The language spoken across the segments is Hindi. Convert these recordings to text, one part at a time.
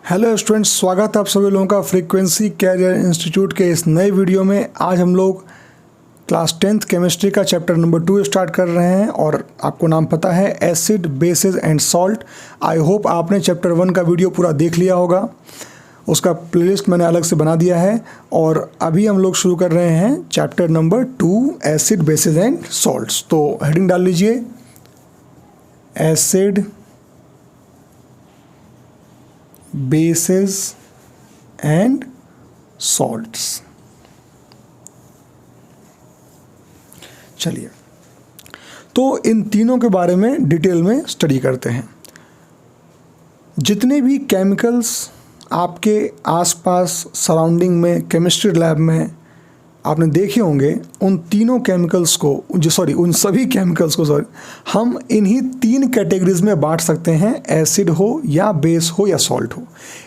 हेलो स्टूडेंट्स, स्वागत है आप सभी लोगों का फ्रीक्वेंसी कैरियर इंस्टीट्यूट के इस नए वीडियो में। आज हम लोग क्लास 10th केमिस्ट्री का चैप्टर नंबर 2 स्टार्ट कर रहे हैं और आपको नाम पता है acid, basis and salt. I hope आपने चैप्टर 1 का वीडियो पूरा देख लिया होगा। उसका प्लेलिस्ट मैंने अलग से बना दिया है और अभी हम लोग शुरू कर रहे हैं chapter number 2 acid, basis and salts. तो हेडिंग डाल लीजिए एसिड, बेसिस एंड सॉल्ट्स। चलिए, तो इन तीनों के बारे में डिटेल में स्टडी करते हैं। जितने भी केमिकल्स आपके आसपास सराउंडिंग में केमिस्ट्री लैब में आपने देखे होंगे, उन तीनों केमिकल्स को उन सभी केमिकल्स को हम इन्हीं 3 कैटेगरीज में बांट सकते हैं, एसिड हो या बेस हो या सॉल्ट हो।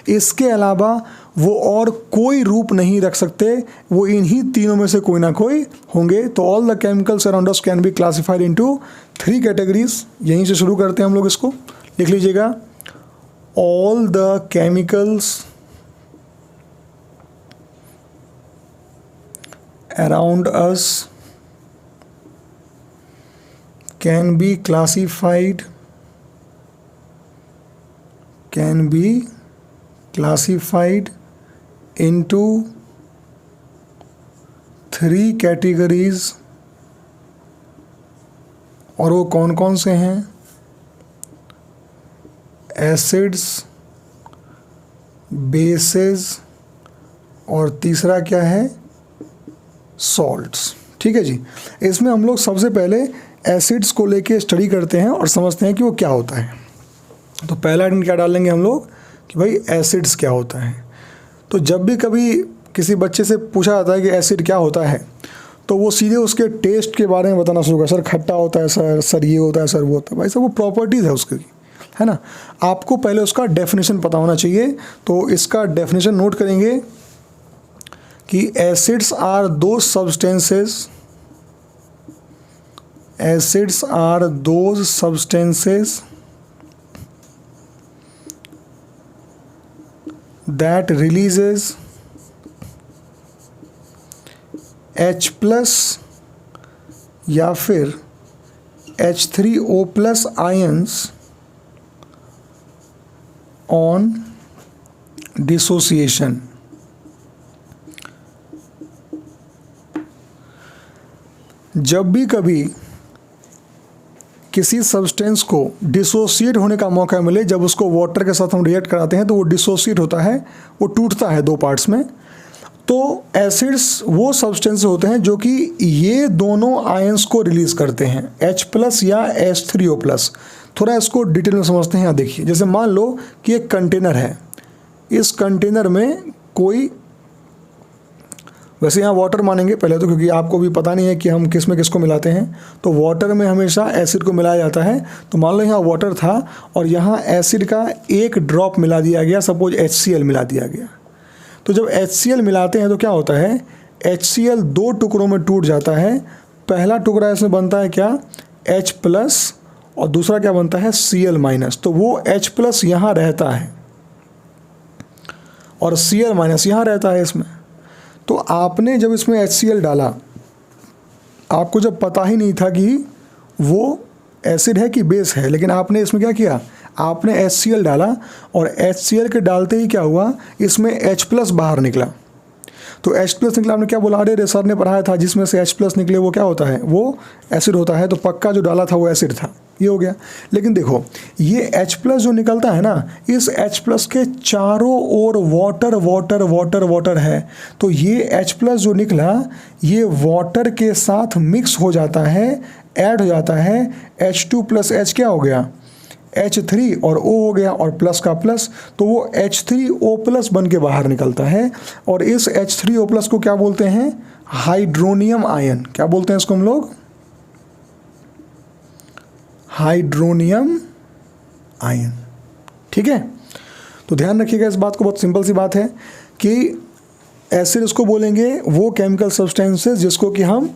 इसके अलावा वो और कोई रूप नहीं रख सकते, वो इन्हीं तीनों में से कोई ना कोई होंगे। तो all the chemicals around us can be classified into 3 categories. यहीं से शुरू करते हैं हम लोग इसको, लिख लीजिएगा। All the chemicals around us can be classified into 3 categories। और वो कौन कौन से हैं? एसिड्स, बेसेस और तीसरा क्या है? सॉल्ट्स। ठीक है जी। इसमें हम लोग सबसे पहले एसिड्स को लेके स्टडी करते हैं और समझते हैं कि वो क्या होता है। तो पहला दिन क्या डालेंगे हम लोग कि भाई एसिड्स क्या होता है। तो जब भी कभी किसी बच्चे से पूछा जाता है कि एसिड क्या होता है, तो वो सीधे उसके टेस्ट के बारे में बताना शुरू कर, सर खट्टा होता है, सर ये होता है, सर वो होता है। भाई सर वो प्रॉपर्टीज़ है उसकी, है ना। आपको पहले उसका डेफिनेशन पता होना चाहिए। तो इसका डेफिनेशन नोट करेंगे कि acids are those substances that releases H+ या फिर H3O+ आयंस ऑन डिसोसिएशन। जब भी कभी किसी सब्सटेंस को डिसोसिएट होने का मौका मिले, जब उसको वाटर के साथ हम रिएक्ट कराते हैं तो वो डिसोसिएट होता है, वो टूटता है 2 पार्ट्स में। तो एसिड्स वो सब्सटेंस होते हैं जो कि ये दोनों आयंस को रिलीज करते हैं, H+ या H3O+। थोड़ा इसको डिटेल में समझते हैं। यहाँ देखिए, जैसे मान लो कि एक कंटेनर है, इस कंटेनर में कोई, वैसे यहाँ वाटर मानेंगे पहले तो, क्योंकि आपको भी पता नहीं है कि हम किस में किसको मिलाते हैं। तो वाटर में हमेशा एसिड को मिलाया जाता है। तो मान लो यहाँ वाटर था और यहाँ एसिड का 1 ड्रॉप मिला दिया गया, सपोज HCl मिला दिया गया। तो जब HCl मिलाते हैं तो क्या होता है, HCl 2 टुकड़ों में टूट जाता है। पहला टुकड़ा इसमें बनता है क्या, H+ और दूसरा क्या बनता है, Cl-। तो वो H+ यहाँ रहता है और Cl- यहाँ रहता है इसमें। तो आपने जब इसमें HCl डाला, आपको जब पता ही नहीं था कि वो एसिड है कि बेस है, लेकिन आपने इसमें क्या किया, आपने HCl डाला और HCl के डालते ही क्या हुआ, इसमें H+ बाहर निकला। तो H+ निकला, आपने क्या बोला, अरे सर ने पढ़ाया था जिसमें से H+ निकले वो क्या होता है, वो एसिड होता है। तो पक्का जो डाला था वो एसिड था, ये हो गया। लेकिन देखो, ये H+ जो निकलता है ना, इस H+ के चारों ओर वाटर वाटर वाटर वाटर है। तो ये H+ जो निकला, ये वाटर के साथ मिक्स हो जाता है, ऐड हो जाता है। H2+ H क्या हो गया, H3 और O हो गया, और प्लस का प्लस, तो वो H3O+ बन के बाहर निकलता है। और इस H3O+ को क्या बोलते हैं, हाइड्रोनियम आयन। क्या बोलते हैं इसको हम लोग, हाइड्रोनियम आयन। ठीक है। तो ध्यान रखिएगा इस बात को, बहुत सिंपल सी बात है कि एसिड इसको बोलेंगे वो केमिकल सब्सटेंसेस जिसको कि हम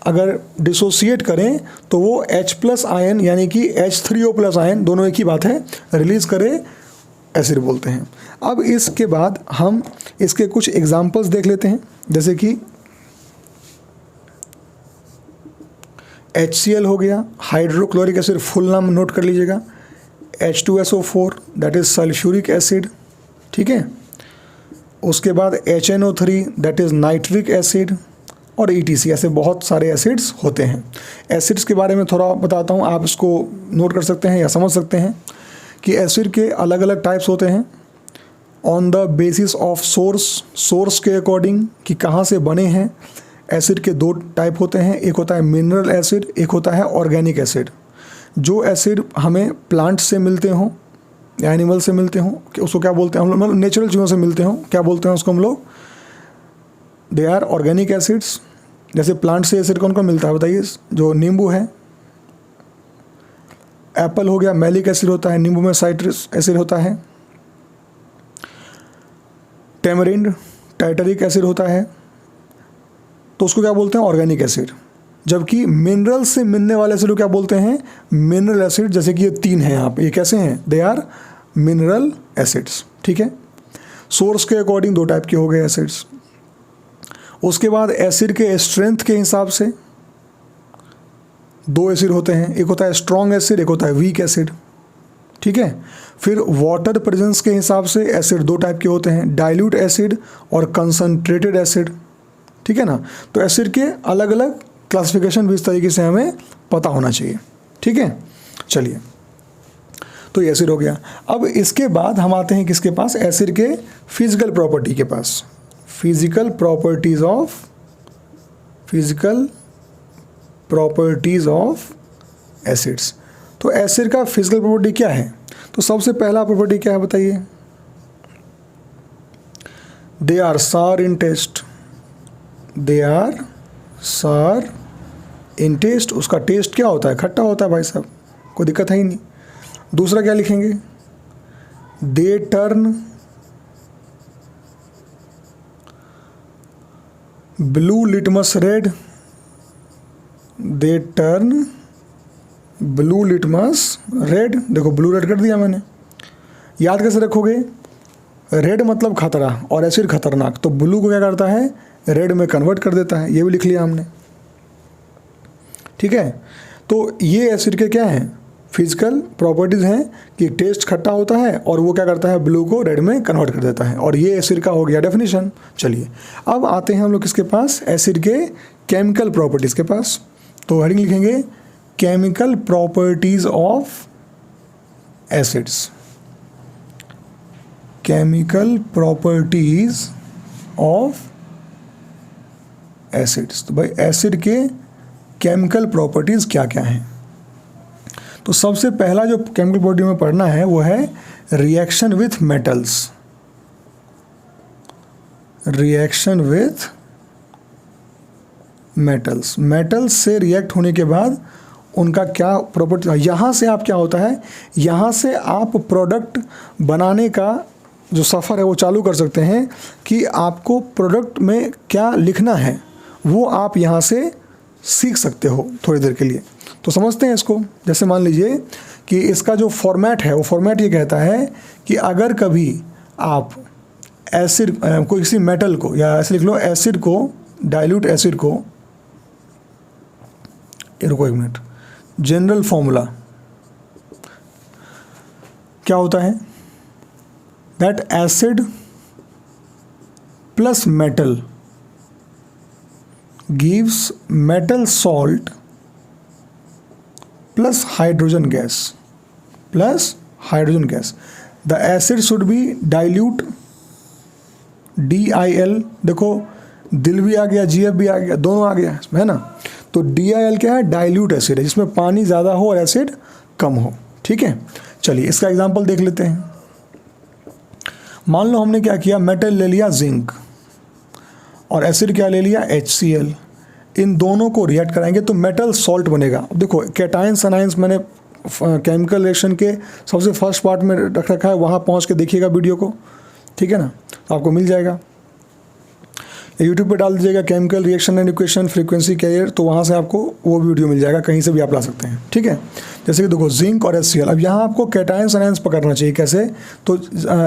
अगर डिसोसिएट करें तो वो H+ आयन यानी कि H3O+ आयन, दोनों एक ही बात है, रिलीज करे एसिड बोलते हैं। अब इसके बाद हम इसके कुछ एग्जाम्पल्स देख लेते हैं, जैसे कि HCl हो गया, हाइड्रोक्लोरिक एसिड, फुल नाम नोट कर लीजिएगा, H2SO4 that is sulphuric acid, ठीक है। उसके बाद HNO3 that is nitric acid, और ETC, ऐसे बहुत सारे एसिड्स होते हैं। एसिड्स के बारे में थोड़ा बताता हूँ, आप इसको नोट कर सकते हैं या समझ सकते हैं कि एसिड के अलग अलग टाइप्स होते हैं on the basis of source के अकॉर्डिंग कि कहाँ से बने हैं। एसिड के दो टाइप होते हैं, एक होता है मिनरल एसिड, एक होता है ऑर्गेनिक एसिड। जो एसिड हमें प्लांट से मिलते हों या एनिमल से मिलते हों, उसको क्या बोलते हैं हम लोग, मतलब नेचुरल चीज़ों से मिलते हों, क्या बोलते हैं उसको हम लोग, दे आर ऑर्गेनिक एसिड्स। जैसे प्लांट से एसिड कौन कौन मिलता है बताइए, जो नींबू है, एप्पल हो गया, मैलिक एसिड होता है, नींबू में साइट्रिक एसिड होता है, टेमरिंड टाइटरिक एसिड होता है, तो उसको क्या बोलते हैं, ऑर्गेनिक एसिड। जबकि मिनरल से मिलने वाले एसिड को क्या बोलते हैं, मिनरल एसिड। जैसे कि ये 3 हैं यहाँ पे, ये कैसे हैं, दे आर मिनरल एसिड्स, ठीक है। सोर्स के अकॉर्डिंग 2 टाइप के हो गए एसिड्स। उसके बाद एसिड के स्ट्रेंथ के हिसाब से 2 एसिड होते हैं, एक होता है स्ट्रॉन्ग एसिड, एक होता है वीक एसिड, ठीक है। फिर वाटर प्रेजेंस के हिसाब से एसिड 2 टाइप के होते हैं, डाइल्यूट एसिड और कंसनट्रेटेड एसिड, ठीक है ना। तो एसिड के अलग अलग क्लासिफिकेशन भी इस तरीके से हमें पता होना चाहिए, ठीक है। चलिए, तो ये एसिड हो गया। अब इसके बाद हम आते हैं किसके पास, एसिड के फिजिकल प्रॉपर्टी के पास, फिजिकल प्रॉपर्टीज ऑफ एसिड्स। तो एसिड का फिजिकल प्रॉपर्टी क्या है, तो सबसे पहला प्रॉपर्टी क्या है बताइए, दे आर सार इन टेस्ट, दे आर सार इन टेस्ट। उसका टेस्ट क्या होता है, खट्टा होता है भाई साहब, कोई दिक्कत है ही नहीं। दूसरा क्या लिखेंगे, they turn blue litmus red, they turn blue litmus red. देखो ब्लू रेड कर दिया मैंने। याद कैसे रखोगे, रेड मतलब खतरा और एसिड खतरनाक, तो ब्लू को क्या करता है, रेड में कन्वर्ट कर देता है, ये भी लिख लिया हमने, ठीक है। तो ये एसिड के क्या हैं, फिजिकल प्रॉपर्टीज़ हैं कि टेस्ट खट्टा होता है और वो क्या करता है, ब्लू को रेड में कन्वर्ट कर देता है, और ये एसिड का हो गया डेफिनेशन। चलिए, अब आते हैं हम लोग किसके पास, एसिड के केमिकल प्रॉपर्टीज़ के पास। तो हेडिंग लिखेंगे chemical properties of acids, chemical properties of acids. तो भाई एसिड के केमिकल प्रॉपर्टीज़ क्या क्या हैं, तो सबसे पहला जो केमिकल प्रॉपर्टी में पढ़ना है वो है reaction with metals, reaction with metals. Metals से रिएक्ट होने के बाद उनका क्या प्रॉपर्टी, यहाँ से आप क्या होता है, यहाँ से आप प्रोडक्ट बनाने का जो सफ़र है वो चालू कर सकते हैं कि आपको प्रोडक्ट में क्या लिखना है वो आप यहाँ से सीख सकते हो थोड़ी देर के लिए। तो समझते हैं इसको। जैसे मान लीजिए कि इसका जो फॉर्मेट है वो फॉर्मेट ये कहता है कि अगर कभी आप एसिड कोई किसी मेटल को, या ऐसे लिख लो एसिड को, डाइल्यूट एसिड को, रुको एक मिनट, जनरल फॉर्मूला क्या होता है, that acid plus metal gives metal salt plus hydrogen gas, the acid should be dilute, DIL। देखो दिल भी आ गया, GF भी आ गया, दोनों आ गया है ना। तो DIL क्या है, डाइल्यूट एसिड है, जिसमें पानी ज़्यादा हो और एसिड कम हो, ठीक है। चलिए इसका एग्जांपल देख लेते हैं। मान लो हमने क्या किया, मेटल ले लिया जिंक और एसिड क्या ले लिया, HCl। इन दोनों को रिएक्ट कराएंगे तो मेटल सॉल्ट बनेगा। देखो कैटायंस एनायंस मैंने केमिकल रिएक्शन के सबसे फर्स्ट पार्ट में रख रखा है, वहाँ पहुँच के देखिएगा वीडियो को, ठीक है ना, तो आपको मिल जाएगा। यूट्यूब पे डाल दीजिएगा chemical reaction and equation frequency carrier, तो वहाँ से आपको वो वीडियो मिल जाएगा, कहीं से भी आप ला सकते हैं। ठीक है, जैसे कि देखो जिंक और HCl। अब यहाँ आपको कैटायंस एनायंस पकड़ना चाहिए। कैसे? तो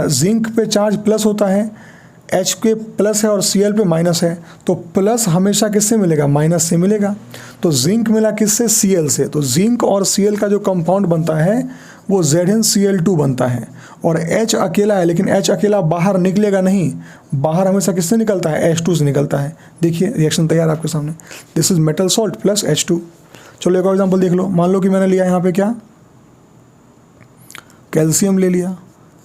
जिंक पे चार्ज प्लस होता है, H पे प्लस है और Cl पे माइनस है, तो प्लस हमेशा किससे मिलेगा? माइनस से मिलेगा। तो जिंक मिला किससे? Cl से। तो जिंक और Cl का जो कंपाउंड बनता है वो ZnCl2 बनता है। और H अकेला है, लेकिन H अकेला बाहर निकलेगा नहीं, बाहर हमेशा किससे निकलता है? H2 से निकलता है। देखिए रिएक्शन तैयार आपके सामने। This is metal salt plus H2। चलो एक और एग्जाम्पल देख लो। मान लो कि मैंने लिया यहाँ पे क्या? कैल्शियम ले लिया,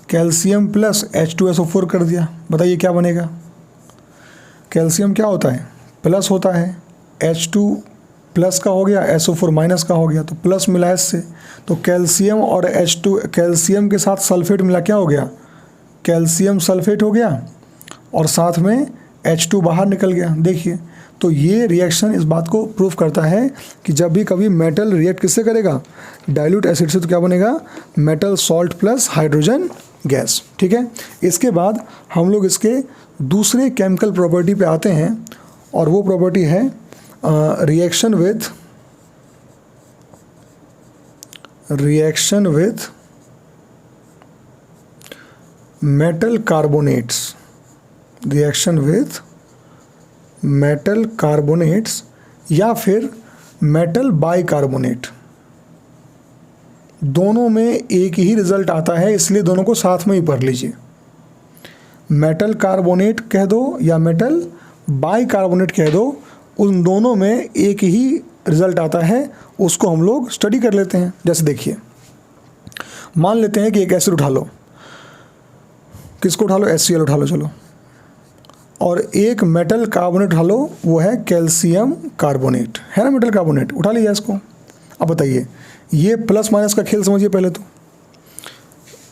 कैल्शियम प्लस H2SO4 कर दिया। बताइए क्या बनेगा? कैल्शियम क्या होता है? प्लस होता है, H2 प्लस का हो गया, SO4 माइनस का हो गया, तो प्लस मिला इससे। तो कैल्शियम और H2, कैल्शियम के साथ सल्फेट मिला, क्या हो गया? कैल्शियम सल्फेट हो गया और साथ में H2 बाहर निकल गया। देखिए, तो ये रिएक्शन इस बात को प्रूफ करता है कि जब भी कभी मेटल रिएक्ट किससे करेगा? डाइल्यूट एसिड से, तो क्या बनेगा? Metal salt plus hydrogen gas. ठीक है, इसके बाद हम लोग इसके दूसरे केमिकल प्रॉपर्टी पे आते हैं, और वो प्रॉपर्टी है reaction with metal carbonates. Reaction with metal carbonates या फिर मेटल बाइकार्बोनेट, दोनों में एक ही रिजल्ट आता है, इसलिए दोनों को साथ में ही पढ़ लीजिए। मेटल कार्बोनेट कह दो या मेटल बाइकार्बोनेट कह दो, उन दोनों में एक ही रिजल्ट आता है, उसको हम लोग स्टडी कर लेते हैं। जैसे देखिए, मान लेते हैं कि एक एसिड उठा लो, किसको उठा लो? HCl उठा लो, चलो, और एक मेटल कार्बोनेट उठा लो, वो है कैल्शियम कार्बोनेट, है ना? मेटल कार्बोनेट उठा लिया इसको। अब बताइए, ये प्लस माइनस का खेल समझिए पहले तो।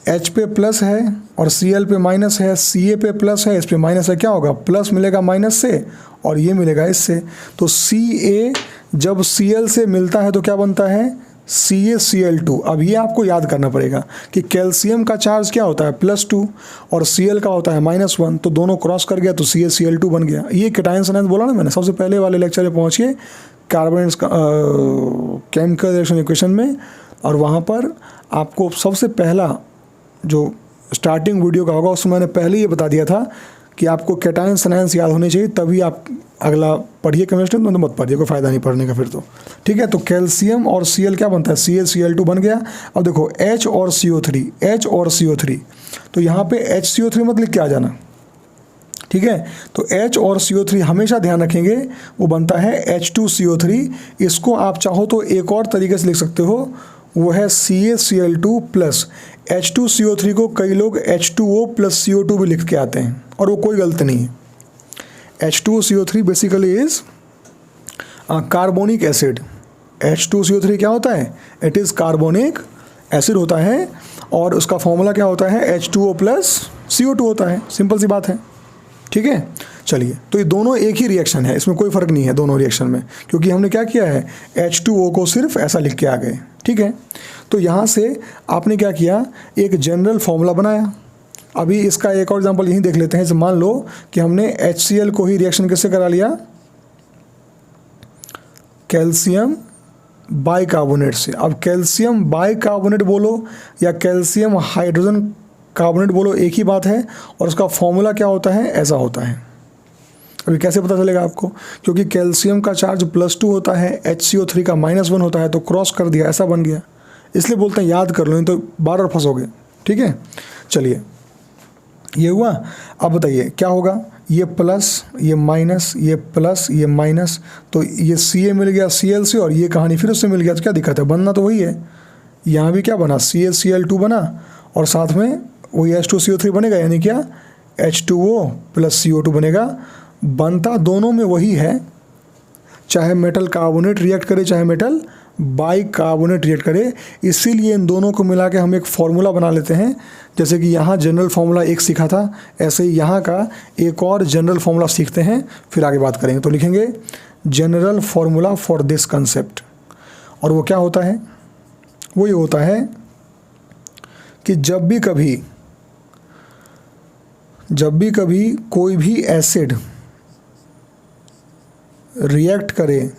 H पे प्लस है और Cl पे माइनस है, Ca पे प्लस है, इस पे माइनस है, क्या होगा? प्लस मिलेगा माइनस से और ये मिलेगा इससे। तो Ca जब Cl से मिलता है तो क्या बनता है? CaCl2। अब ये आपको याद करना पड़ेगा कि कैल्शियम का चार्ज क्या होता है? +2 और Cl का होता है -1, तो दोनों क्रॉस कर गया तो CaCl2 बन गया। ये कैटायंस एनायंस बोला ना मैंने, सबसे पहले वाले लेक्चर में पहुँचिए कार्बोनेट्स का केमिकल रिएक्शन इक्वेशन में, और वहाँ पर आपको सबसे पहला जो स्टार्टिंग वीडियो का होगा उसमें मैंने पहले ये बता दिया था कि आपको कैटायंस एनायंस याद होने चाहिए, तभी आप अगला पढ़िए केमिस्ट्री में, तो मत पढ़िए, कोई फ़ायदा नहीं पढ़ने का फिर तो। ठीक है, तो कैल्शियम और Cl क्या बनता है? CaCl2 बन गया। अब देखो H और CO3, तो यहाँ पे HCO3 मत लिख के आ जाना। ठीक है, तो H और CO3 हमेशा ध्यान रखेंगे, वो बनता है H2CO3। इसको आप चाहो तो एक और तरीके से लिख सकते हो, वो है CaCl2 प्लस H2CO3 को कई लोग H2O प्लस CO2 भी लिख के आते हैं, और वो कोई गलत नहीं है। H2CO3 basically is carbonic acid. H2CO3 क्या होता है? इट इज़ कार्बोनिक एसिड होता है, और उसका फॉर्मूला क्या होता है? H2O प्लस CO2 होता है। सिंपल सी बात है। ठीक है, चलिए, तो ये दोनों एक ही रिएक्शन है, इसमें कोई फ़र्क नहीं है दोनों रिएक्शन में, क्योंकि हमने क्या किया है? H2O को सिर्फ ऐसा लिख के आ गए। ठीक है, तो यहाँ से आपने क्या किया? एक जनरल फॉर्मूला बनाया। अभी इसका एक और एग्जांपल यहीं देख लेते हैं। जैसे मान लो कि हमने HCl को ही रिएक्शन किससे करा लिया? कैल्शियम बाइकार्बोनेट से। अब कैल्शियम बाइकार्बोनेट बोलो या कैल्शियम हाइड्रोजन कार्बोनेट बोलो, एक ही बात है, और उसका फॉर्मूला क्या होता है? ऐसा होता है। अभी कैसे पता चलेगा आपको? क्योंकि कैल्शियम का चार्ज +2 होता है, HCO3 का -1 होता है, तो क्रॉस कर दिया, ऐसा बन गया। इसलिए बोलते हैं याद कर लो, नहीं तो बार बार फंसोगे। ठीक है, चलिए, ये हुआ। अब बताइए क्या होगा? ये प्लस, ये माइनस, ये प्लस, ये माइनस, तो ये Ca मिल गया Cl से, और ये कहानी फिर उससे मिल गया, तो क्या दिक्कत है? बनना तो वही है। यहाँ भी क्या बना? CaCl2 बना, और साथ में वही H2CO3 बनेगा, यानी क्या? H2O प्लस CO2 बनेगा। बनता दोनों में वही है, चाहे मेटल कार्बोनेट रिएक्ट करे चाहे मेटल बाइकार्बोनेट रिएक्ट करे। इसीलिए इन दोनों को मिला के हम एक फार्मूला बना लेते हैं। जैसे कि यहाँ जनरल फार्मूला एक सीखा था, ऐसे ही यहाँ का एक और जनरल फार्मूला सीखते हैं, फिर आगे बात करेंगे। तो लिखेंगे general formula for this concept, और वो क्या होता है? वो ये होता है कि जब भी कभी कोई भी एसिड रिएक्ट करे,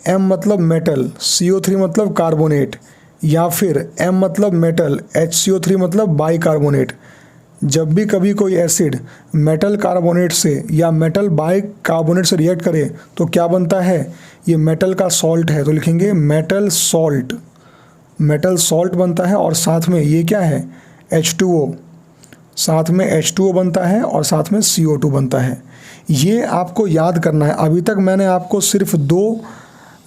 M मतलब मेटल, CO3 मतलब कार्बोनेट, या फिर M मतलब मेटल, HCO3 मतलब बाइकार्बोनेट, जब भी कभी कोई एसिड मेटल कार्बोनेट से या मेटल बाइकार्बोनेट से रिएक्ट करे तो क्या बनता है, ये मेटल का सॉल्ट है, तो लिखेंगे मेटल सॉल्ट, मेटल सॉल्ट बनता है। और साथ में ये क्या है, H2O, साथ में H2O बनता है और साथ में CO2 बनता है। ये आपको याद करना है। अभी तक मैंने आपको सिर्फ 2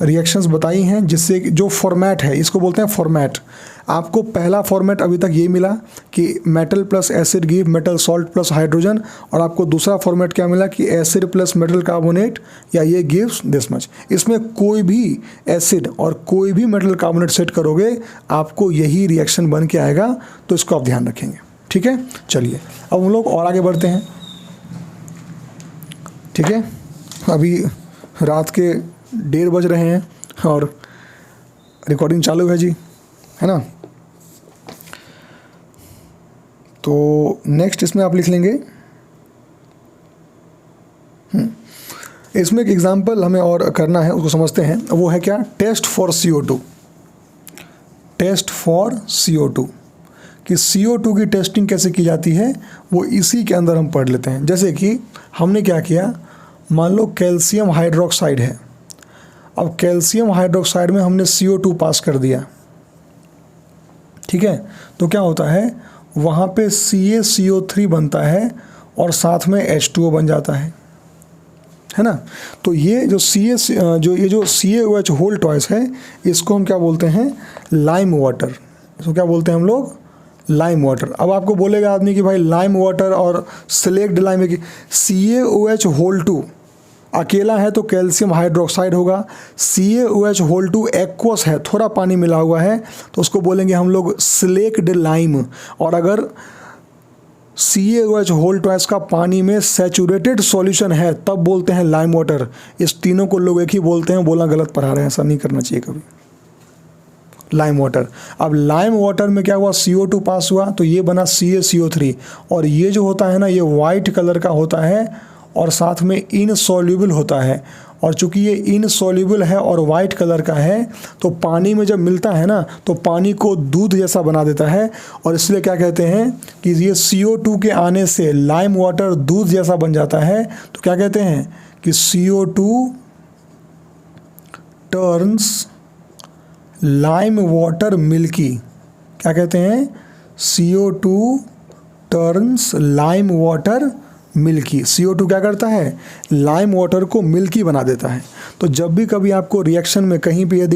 रिएक्शंस बताई हैं, जिससे जो फॉर्मेट है इसको बोलते हैं फॉर्मेट। आपको पहला फॉर्मेट अभी तक ये मिला कि metal plus acid give metal salt plus hydrogen, और आपको दूसरा फॉर्मेट क्या मिला कि एसिड प्लस मेटल कार्बोनेट या ये गिव्स दिस मच। इसमें कोई भी एसिड और कोई भी मेटल कार्बोनेट सेट करोगे आपको यही रिएक्शन बन के आएगा, तो इसको आप ध्यान रखेंगे। ठीक है, चलिए अब हम लोग और आगे बढ़ते हैं। ठीक है, अभी रात के 1:30 बज रहे हैं और रिकॉर्डिंग चालू है जी, है ना। तो नेक्स्ट इसमें आप लिख लेंगे, इसमें एक एग्जांपल हमें और करना है, उसको समझते हैं। वो है क्या, test for CO2। Test for CO2 कि CO2 की टेस्टिंग कैसे की जाती है वो इसी के अंदर हम पढ़ लेते हैं। जैसे कि हमने क्या किया, मान लो कैल्शियम हाइड्रोक्साइड है, अब कैल्शियम हाइड्रोक्साइड में हमने CO2 पास कर दिया। ठीक है, तो क्या होता है, वहाँ पे CaCO3 बनता है और साथ में H2O बन जाता है ना। तो ये जो CaOH होल ट्वाइस है, इसको हम क्या बोलते हैं, लाइम वाटर। इसको क्या बोलते हैं हम लोग, लाइम वाटर। अब आपको बोलेगा आदमी कि भाई लाइम वाटर और सिलेक्ट लाइम है कि CaOH होल 2 अकेला है तो कैल्शियम हाइड्रोक्साइड होगा, CaOH होल 2 एक्वस है, थोड़ा पानी मिला हुआ है, तो उसको बोलेंगे हम लोग स्लेक्ड लाइम। और अगर CaOH होल ट्वाइस का पानी में सैचुरेटेड सॉल्यूशन है तब बोलते हैं लाइम वाटर। इस तीनों को लोग एक ही बोलते हैं, बोलना गलत पढ़ा रहे हैं, ऐसा नहीं करना चाहिए कभी। लाइम वाटर, अब लाइम वाटर में क्या हुआ, CO2 पास हुआ तो ये बना CaCO3, और ये जो होता है ना ये वाइट कलर का होता है और साथ में इनसॉल्यूबल होता है। और चूंकि ये इनसॉल्यूबल है और वाइट कलर का है तो पानी में जब मिलता है ना तो पानी को दूध जैसा बना देता है, और इसलिए क्या कहते हैं कि ये CO2 के आने से लाइम वाटर दूध जैसा बन जाता है, तो क्या कहते हैं कि CO2 turns lime water milky. क्या कहते हैं, CO2 turns lime water milky. CO2 क्या करता है, लाइम वाटर को मिल्की बना देता है। तो जब भी कभी आपको रिएक्शन में कहीं पे ये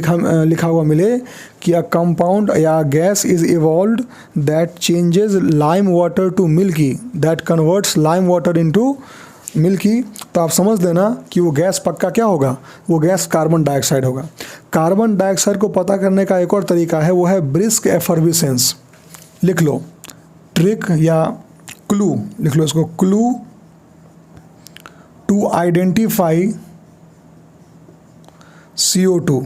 लिखा हुआ मिले कि अ कंपाउंड या gas is evolved that changes lime water to milky that converts lime water into milky, तो आप समझ लेना कि वो गैस पक्का क्या होगा, वो गैस कार्बन डाइऑक्साइड होगा। कार्बन डाइऑक्साइड को पता करने का एक और तरीका है, वो है ब्रिस्क एफर्विसेंस। लिख लो, ट्रिक या क्लू लिख लो इसको, क्लू टू आइडेंटिफाई CO2।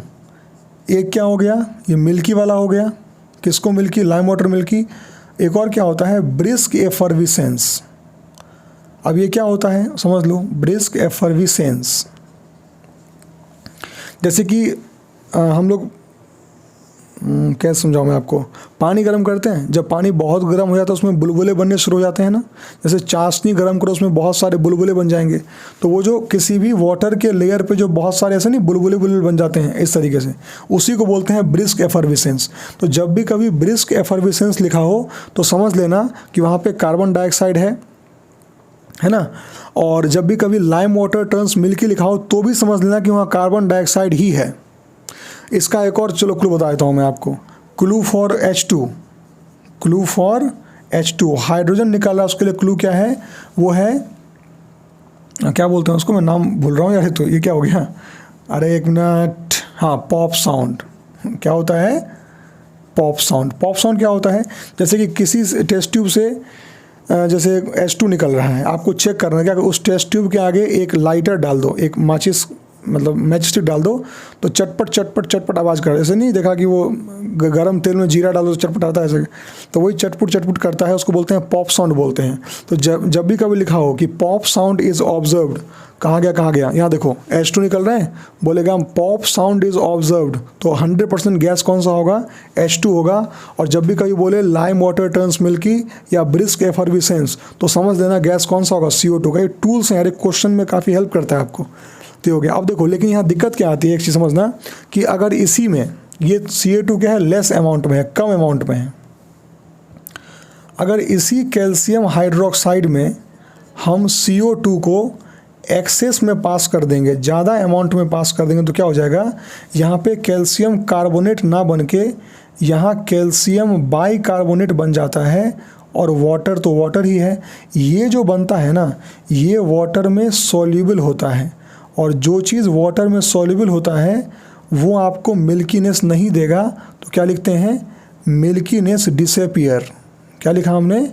एक क्या हो गया, ये मिल्की वाला हो गया, किसको मिल्की, लाइम वाटर मिल्की। एक और क्या होता है, ब्रिस्क एफर्विसेंस। अब ये क्या होता है समझ लो, ब्रिस्क एफर्विसेंस। जैसे कि हम लोग कैसे समझाऊं मैं आपको, पानी गर्म करते हैं, जब पानी बहुत गर्म हो जाता है उसमें बुलबुले बनने शुरू हो जाते हैं ना। जैसे चाशनी गर्म करो उसमें बहुत सारे बुलबुले बन जाएंगे, तो वो जो किसी भी वाटर के लेयर पे जो बहुत सारे ऐसे नहीं बुलबुले बन जाते हैं इस तरीके से, उसी को बोलते हैं ब्रिस्क एफर्विसेंस। तो जब भी कभी ब्रिस्क एफर्विसेंस लिखा हो तो समझ लेना कि वहाँ पे कार्बन डाइऑक्साइड है ना। और जब भी कभी लाइम वाटर टर्न्स मिल्की लिखा हो तो भी समझ लेना कि वहाँ कार्बन डाइऑक्साइड ही है। इसका एक और चलो क्लू बता देता हूँ मैं आपको, clue for H2, clue for H2 hydrogen निकाला, उसके लिए क्लू क्या है, वो है क्या बोलते हैं उसको, मैं नाम भूल रहा हूँ यार, तो ये क्या हो गया, अरे एक मिनट, हाँ पॉप साउंड। क्या होता है, पॉप साउंड। पॉप साउंड क्या होता है, जैसे कि किसी टेस्ट ट्यूब से जैसे H2 निकल रहा है, आपको चेक करना है क्या, उस टेस्ट ट्यूब के आगे एक लाइटर डाल दो, एक माचिस मतलब मैच स्टिक डाल दो तो चटपट चटपट चटपट आवाज़ कर, ऐसे नहीं देखा कि वो गरम तेल में जीरा डालो तो चटपट आता है ऐसे, तो वही चटपट चटपट करता है, उसको बोलते हैं पॉप साउंड बोलते हैं। तो जब भी कभी लिखा हो कि पॉप साउंड इज़ ऑब्जर्व्ड, कहाँ गया, यहाँ देखो H2 निकल रहे हैं, बोलेगा पॉप साउंड इज़ ऑब्जर्व्ड, तो 100% गैस कौन सा होगा, H2 होगा। और जब भी कभी बोले लाइम वाटर टर्न्स मिल्की या ब्रिस्क एफर्विसेंस, तो समझ लेना गैस कौन सा होगा, CO2 का। ये टूल्स हैं यार, एक क्वेश्चन में काफ़ी हेल्प करता है आपको, तो हो गया। अब देखो लेकिन यहाँ दिक्कत क्या आती है, एक चीज़ समझना कि अगर इसी में ये CA2 क्या है, लेस अमाउंट में है, कम अमाउंट में है, अगर इसी कैल्शियम हाइड्रोक्साइड में हम CO2 को एक्सेस में पास कर देंगे, ज़्यादा अमाउंट में पास कर देंगे, तो क्या हो जाएगा, यहाँ पे कैल्शियम कार्बोनेट ना बन के यहाँ कैल्शियम बाइकार्बोनेट बन जाता है, और वाटर तो वाटर ही है। ये जो बनता है ना, ये वाटर में सॉल्यूबल होता है, और जो चीज़ वाटर में सॉल्यूबल होता है वो आपको मिल्कीनेस नहीं देगा, तो क्या लिखते हैं, मिल्कीनेस डिसअपीयर। क्या लिखा हमने,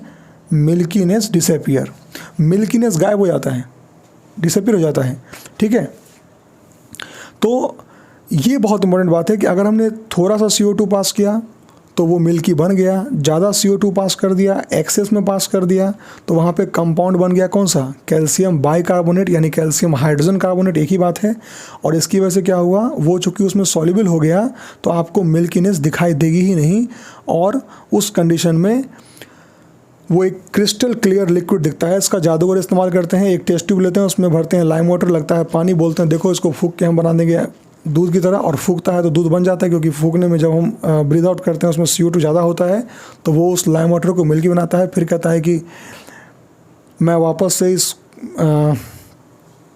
मिल्कीनेस डिसअपीयर, मिल्कीनेस गायब हो जाता है, डिसअपीयर हो जाता है, ठीक है। तो ये बहुत इंपॉर्टेंट बात है कि अगर हमने थोड़ा सा CO2 पास किया तो वो मिल्की बन गया, ज़्यादा CO2 पास कर दिया, एक्सेस में पास कर दिया, तो वहाँ पे कंपाउंड बन गया कौन सा, कैल्शियम बाइकार्बोनेट यानी कैल्शियम हाइड्रोजन कार्बोनेट, एक ही बात है। और इसकी वजह से क्या हुआ, वो चूँकि उसमें सॉल्युबल हो गया तो आपको मिल्कीनेस दिखाई देगी ही नहीं, और उस कंडीशन में वो एक क्रिस्टल क्लियर लिक्विड दिखता है। इसका जादूगर इस्तेमाल करते हैं, एक टेस्ट ट्यूब लेते हैं, उसमें भरते हैं लाइम वाटर, लगता है पानी, बोलते हैं देखो इसको फूंक के हम बना देंगे दूध की तरह, और फूंकता है तो दूध बन जाता है, क्योंकि फूंकने में जब हम ब्रीद आउट करते हैं उसमें CO2 ज़्यादा होता है, तो वो उस लाइम वाटर को मिल्की बनाता है। फिर कहता है कि मैं वापस से इस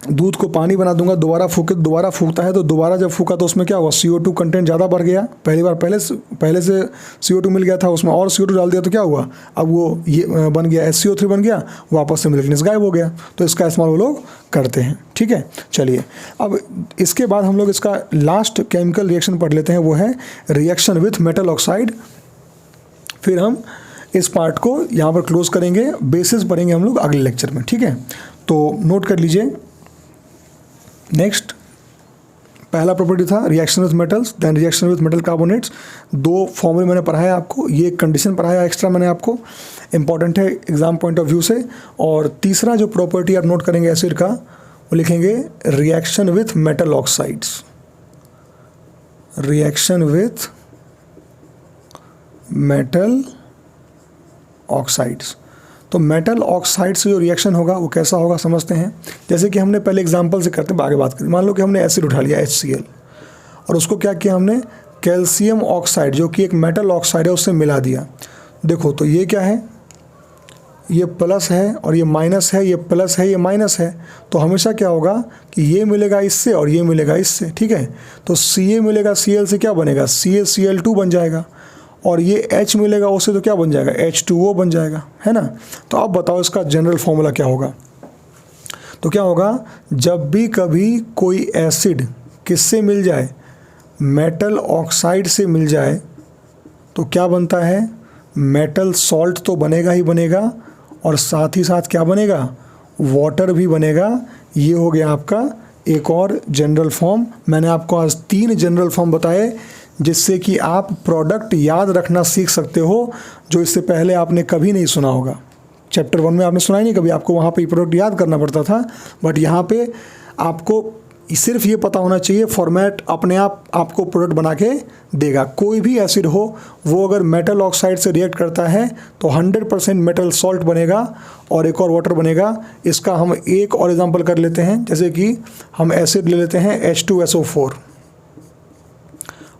दूध को पानी बना दूंगा, दोबारा फूकता है, तो दोबारा जब फूका तो उसमें क्या हुआ, CO2 कंटेंट ज़्यादा बढ़ गया। पहले से CO2 मिल गया था, उसमें और CO2 डाल दिया तो क्या हुआ, अब वो ये बन गया SCO3 बन गया, वापस से मिल्कीनेस गायब हो गया। तो इसका इस्तेमाल वो लोग करते हैं, ठीक है। चलिए अब इसके बाद हम लोग इसका लास्ट केमिकल रिएक्शन पढ़ लेते हैं, वो है रिएक्शन विथ मेटल ऑक्साइड। फिर हम इस पार्ट को यहाँ पर क्लोज करेंगे, बेसिस पढ़ेंगे हम लोग अगले लेक्चर में, ठीक है। तो नोट कर लीजिए, नेक्स्ट पहला प्रॉपर्टी था reaction with metals, then reaction with metal carbonates. 2 फॉर्मूले मैंने पढ़ाया आपको, ये कंडीशन पढ़ाया एक्स्ट्रा मैंने आपको, इंपॉर्टेंट है एग्जाम पॉइंट ऑफ व्यू से। और तीसरा जो प्रॉपर्टी आप नोट करेंगे एसिड का, वो लिखेंगे reaction with metal oxides, reaction with metal oxides. तो मेटल ऑक्साइड से जो रिएक्शन होगा वो कैसा होगा समझते हैं। जैसे कि हमने पहले एग्जांपल से करते हैं, आगे बात करें। मान लो कि हमने एसिड उठा लिया HCl, और उसको क्या किया हमने, कैल्शियम ऑक्साइड जो कि एक मेटल ऑक्साइड है उससे मिला दिया। देखो तो ये क्या है, ये प्लस है और ये माइनस है, ये प्लस है ये माइनस है, तो हमेशा क्या होगा कि ये मिलेगा इससे और ये मिलेगा इससे, ठीक है। तो Ca मिलेगा Cl से, क्या बनेगा, CaCl2 बन जाएगा, और ये H मिलेगा उससे तो क्या बन जाएगा, H2O बन जाएगा, है ना। तो अब बताओ इसका जनरल फॉर्मूला क्या होगा। तो क्या होगा, जब भी कभी कोई एसिड किससे मिल जाए, मेटल ऑक्साइड से मिल जाए, तो क्या बनता है, मेटल सॉल्ट तो बनेगा ही बनेगा, और साथ ही साथ क्या बनेगा, वाटर भी बनेगा। ये हो गया आपका एक और जनरल फॉर्म। मैंने आपको आज 3 जनरल फॉर्म बताए, जिससे कि आप प्रोडक्ट याद रखना सीख सकते हो, जो इससे पहले आपने कभी नहीं सुना होगा। चैप्टर 1 में आपने सुना ही नहीं कभी, आपको वहाँ पे प्रोडक्ट याद करना पड़ता था, बट यहाँ पे आपको सिर्फ ये पता होना चाहिए, फॉर्मेट अपने आप आपको प्रोडक्ट बना के देगा। कोई भी एसिड हो, वो अगर मेटल ऑक्साइड से रिएक्ट करता है तो 100% मेटल सॉल्ट बनेगा और एक और वाटर बनेगा। इसका हम एक और एग्जांपल कर लेते हैं, जैसे कि हम एसिड ले लेते हैं H2SO4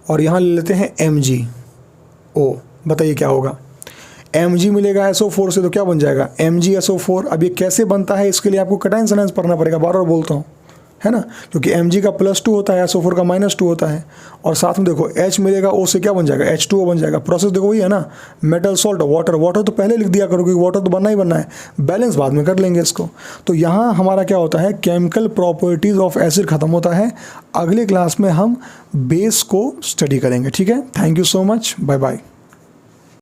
और यहाँ ले लेते हैं MgO। बताइए क्या होगा, Mg मिलेगा SO4 से तो क्या बन जाएगा, MgSO4। अब ये कैसे बनता है, इसके लिए आपको कैटायन साइंस पढ़ना पड़ेगा, बार बार बोलता हूँ, है ना, क्योंकि Mg का +2 होता है, SO4 का -2 होता है। और साथ में देखो H मिलेगा, O से क्या बन जाएगा, H2O बन जाएगा। प्रोसेस देखो वही है ना, मेटल सॉल्ट वाटर, वाटर तो पहले लिख दिया करो क्योंकि वाटर तो बनना ही बनना है, बैलेंस बाद में कर लेंगे इसको। तो यहाँ हमारा क्या होता है, केमिकल प्रॉपर्टीज़ ऑफ एसिड खत्म होता है। अगले क्लास में हम बेस को स्टडी करेंगे, ठीक है। Thank you so much, bye bye.